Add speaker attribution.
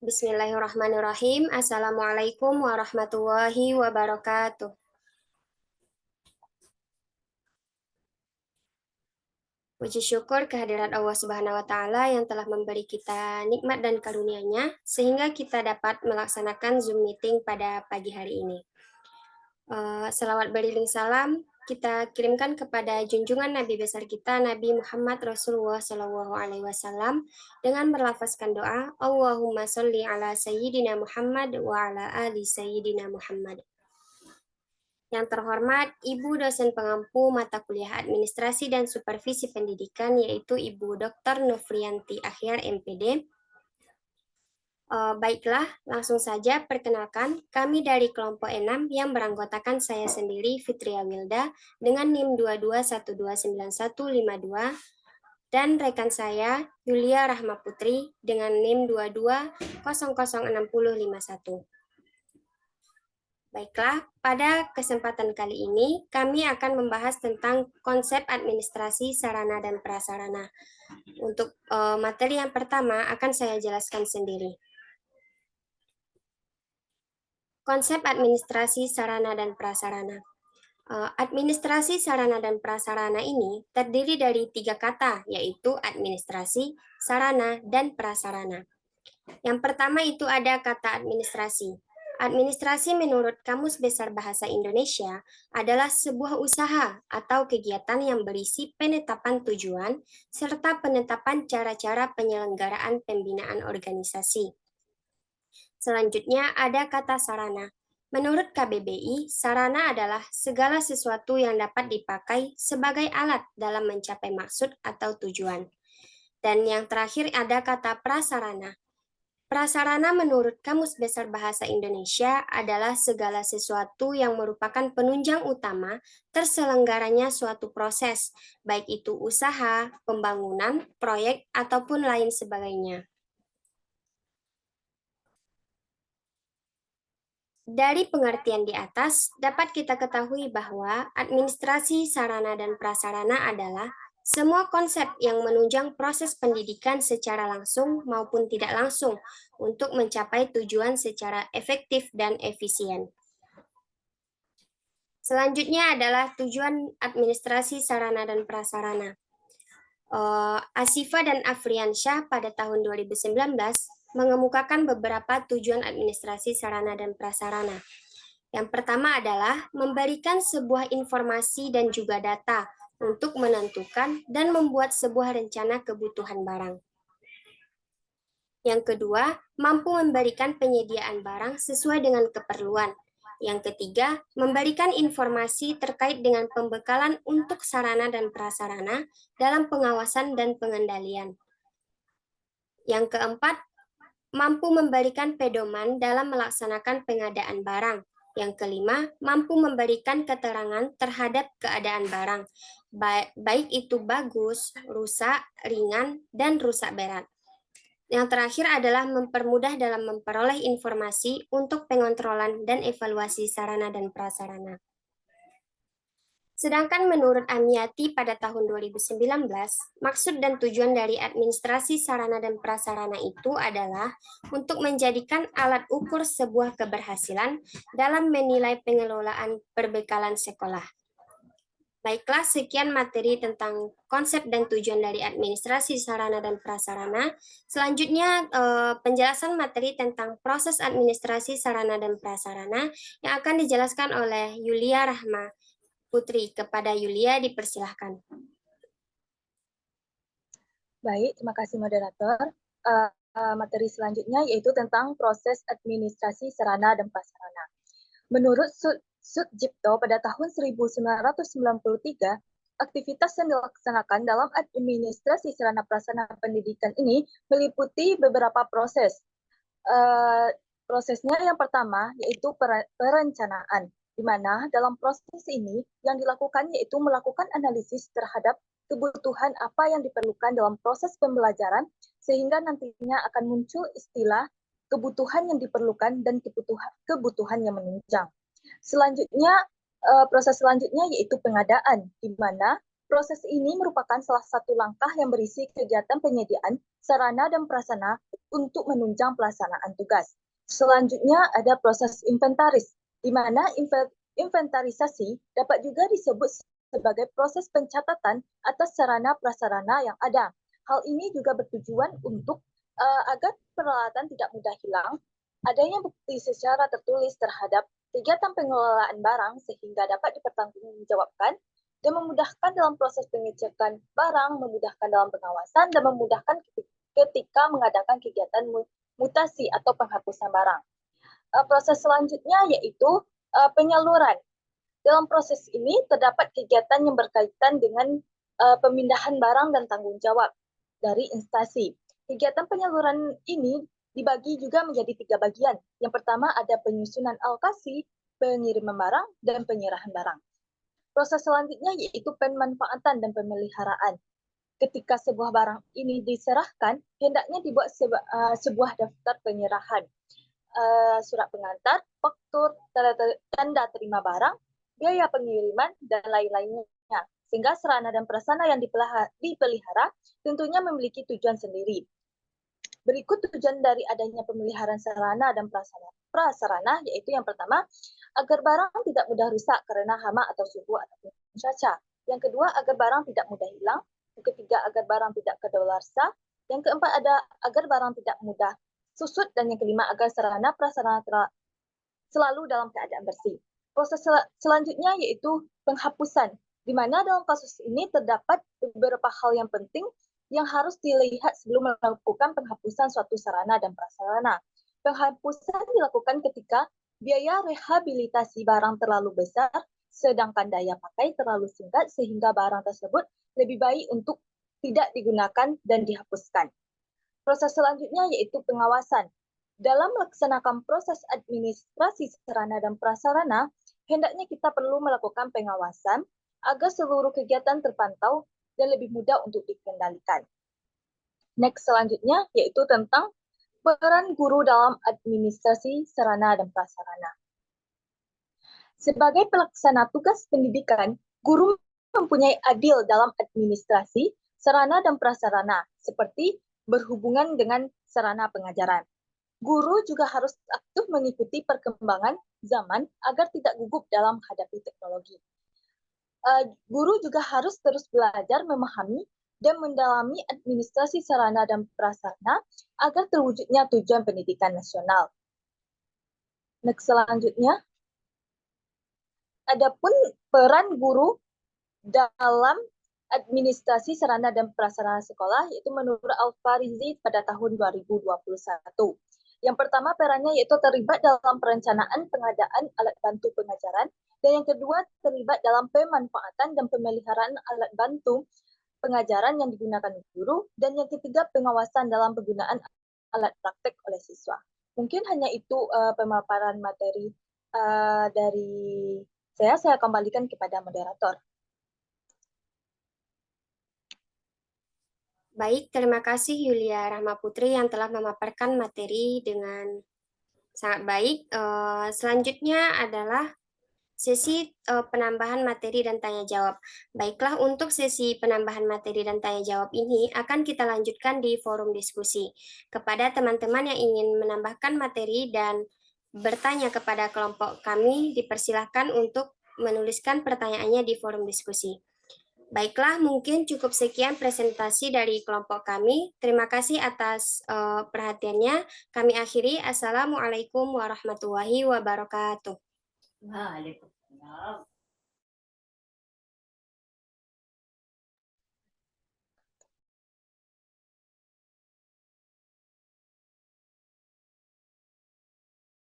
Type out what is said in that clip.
Speaker 1: Bismillahirrahmanirrahim. Assalamualaikum warahmatullahi wabarakatuh. Puji syukur kehadirat Allah Subhanahu wa Ta'ala yang telah memberi kita nikmat dan karunia-Nya, sehingga kita dapat melaksanakan Zoom meeting pada pagi hari ini. Selawat beriring salam kita kirimkan kepada junjungan Nabi besar kita, Nabi Muhammad Rasulullah Shallallahu Alaihi Wasallam, dengan berlafazkan doa, Allahumma sholli ala Sayyidina Muhammad wa ala ali Sayyidina Muhammad. Yang terhormat, Ibu dosen pengampu mata kuliah Administrasi dan Supervisi Pendidikan, yaitu Ibu Dr. Nufriyanti Akhyar, MPD. Baiklah, langsung saja perkenalkan, kami dari kelompok 6 yang beranggotakan saya sendiri, Fitria Wilda, dengan NIM 22129152, dan rekan saya, Yulia Rahma Putri, dengan NIM 22006051. Baiklah, pada kesempatan kali ini kami akan membahas tentang konsep administrasi sarana dan prasarana. Untuk materi yang pertama akan saya jelaskan sendiri. Konsep administrasi sarana dan prasarana. Administrasi sarana dan prasarana ini terdiri dari 3 kata, yaitu administrasi, sarana, dan prasarana. Yang pertama itu ada kata administrasi. Administrasi menurut Kamus Besar Bahasa Indonesia adalah sebuah usaha atau kegiatan yang berisi penetapan tujuan serta penetapan cara-cara penyelenggaraan pembinaan organisasi. Selanjutnya ada kata sarana. Menurut KBBI, sarana adalah segala sesuatu yang dapat dipakai sebagai alat dalam mencapai maksud atau tujuan. Dan yang terakhir ada kata prasarana. Prasarana menurut Kamus Besar Bahasa Indonesia adalah segala sesuatu yang merupakan penunjang utama terselenggaranya suatu proses, baik itu usaha, pembangunan, proyek, ataupun lain sebagainya. Dari pengertian di atas, dapat kita ketahui bahwa administrasi sarana dan prasarana adalah semua konsep yang menunjang proses pendidikan secara langsung maupun tidak langsung untuk mencapai tujuan secara efektif dan efisien. Selanjutnya adalah tujuan administrasi sarana dan prasarana. Asifa dan Afriansyah pada tahun 2019 mengemukakan beberapa tujuan administrasi sarana dan prasarana. Yang pertama adalah memberikan sebuah informasi dan juga data untuk menentukan dan membuat sebuah rencana kebutuhan barang. Yang kedua, mampu memberikan penyediaan barang sesuai dengan keperluan. Yang ketiga, memberikan informasi terkait dengan pembekalan untuk sarana dan prasarana dalam pengawasan dan pengendalian. Yang keempat, mampu memberikan pedoman dalam melaksanakan pengadaan barang. Yang kelima, mampu memberikan keterangan terhadap keadaan barang, baik itu bagus, rusak, ringan, dan rusak berat. Yang terakhir adalah mempermudah dalam memperoleh informasi untuk pengontrolan dan evaluasi sarana dan prasarana. Sedangkan menurut Amiyati pada tahun 2019, maksud dan tujuan dari administrasi sarana dan prasarana itu adalah untuk menjadikan alat ukur sebuah keberhasilan dalam menilai pengelolaan perbekalan sekolah. Baiklah, sekian materi tentang konsep dan tujuan dari administrasi sarana dan prasarana. Selanjutnya, penjelasan materi tentang proses administrasi sarana dan prasarana yang akan dijelaskan oleh Yulia Rahma Putri. Kepada Yulia dipersilahkan.
Speaker 2: Baik, terima kasih moderator. Materi selanjutnya yaitu tentang proses administrasi sarana dan prasarana. Menurut Sucipto pada tahun 1993, aktivitas yang dilaksanakan dalam administrasi sarana prasarana pendidikan ini meliputi beberapa proses. Prosesnya yang pertama yaitu perencanaan, di mana dalam proses ini yang dilakukan yaitu melakukan analisis terhadap kebutuhan apa yang diperlukan dalam proses pembelajaran, sehingga nantinya akan muncul istilah kebutuhan yang diperlukan dan kebutuhan yang menunjang. Selanjutnya, proses selanjutnya yaitu pengadaan, di mana Proses ini merupakan salah satu langkah yang berisi kegiatan penyediaan sarana dan prasarana untuk menunjang pelaksanaan tugas. Selanjutnya ada proses inventaris, di mana inventarisasi dapat juga disebut sebagai proses pencatatan atas sarana prasarana yang ada. Hal ini juga bertujuan untuk agar peralatan tidak mudah hilang, adanya bukti secara tertulis terhadap kegiatan pengelolaan barang sehingga dapat dipertanggungjawabkan dan memudahkan dalam proses pengecekan barang, memudahkan dalam pengawasan, dan memudahkan ketika mengadakan kegiatan mutasi atau penghapusan barang. Proses selanjutnya yaitu penyaluran. Dalam proses ini terdapat kegiatan yang berkaitan dengan pemindahan barang dan tanggung jawab dari instansi. Kegiatan penyaluran ini dibagi juga menjadi 3 bagian. Yang pertama ada penyusunan alokasi, pengiriman barang, dan penyerahan barang. Proses selanjutnya yaitu pemanfaatan dan pemeliharaan. Ketika sebuah barang ini diserahkan, hendaknya dibuat sebuah daftar penyerahan, surat pengantar, faktur, tanda terima barang, biaya pengiriman, dan lain-lainnya. Sehingga sarana dan prasarana yang dipelihara tentunya memiliki tujuan sendiri. Berikut tujuan dari adanya pemeliharaan sarana dan prasarana, yaitu yang pertama, agar barang tidak mudah rusak karena hama atau suhu ataupun cuaca. Yang kedua, agar barang tidak mudah hilang. Yang ketiga, agar barang tidak kadaluarsa. Yang keempat, agar barang tidak mudah susut. Dan yang kelima, agar sarana prasarana selalu dalam keadaan bersih. Proses selanjutnya yaitu penghapusan, di mana dalam kasus ini terdapat beberapa hal yang penting yang harus dilihat sebelum melakukan penghapusan suatu sarana dan prasarana. Penghapusan dilakukan ketika biaya rehabilitasi barang terlalu besar, sedangkan daya pakai terlalu singkat sehingga barang tersebut lebih baik untuk tidak digunakan dan dihapuskan. Proses selanjutnya yaitu pengawasan. Dalam melaksanakan proses administrasi sarana dan prasarana, hendaknya kita perlu melakukan pengawasan agar seluruh kegiatan terpantau dan lebih mudah untuk dikendalikan. Next selanjutnya yaitu tentang peran guru dalam administrasi sarana dan prasarana. Sebagai pelaksana tugas pendidikan, guru mempunyai andil dalam administrasi sarana dan prasarana seperti berhubungan dengan sarana pengajaran. Guru juga harus aktif mengikuti perkembangan zaman agar tidak gugup dalam menghadapi teknologi. Guru juga harus terus belajar memahami dan mendalami administrasi sarana dan prasarana agar terwujudnya tujuan pendidikan nasional. Next selanjutnya, adapun peran guru dalam administrasi sarana dan prasarana sekolah yaitu menurut Al-Farizi pada tahun 2021. Yang pertama perannya yaitu terlibat dalam perencanaan pengadaan alat bantu pengajaran, dan yang kedua terlibat dalam pemanfaatan dan pemeliharaan alat bantu pengajaran yang digunakan guru, dan yang ketiga pengawasan dalam penggunaan alat praktek oleh siswa. Mungkin hanya itu pemaparan materi dari saya kembalikan kepada moderator.
Speaker 1: Baik, terima kasih Yulia Rahma Putri yang telah memaparkan materi dengan sangat baik. Selanjutnya adalah sesi penambahan materi dan tanya jawab. Baiklah, untuk sesi penambahan materi dan tanya jawab ini akan kita lanjutkan di forum diskusi. Kepada teman-teman yang ingin menambahkan materi dan bertanya kepada kelompok kami, dipersilahkan untuk menuliskan pertanyaannya di forum diskusi. Baiklah, mungkin cukup sekian presentasi dari kelompok kami. Terima kasih atas perhatiannya. Kami akhiri. Assalamualaikum warahmatullahi wabarakatuh.
Speaker 3: Waalaikumsalam.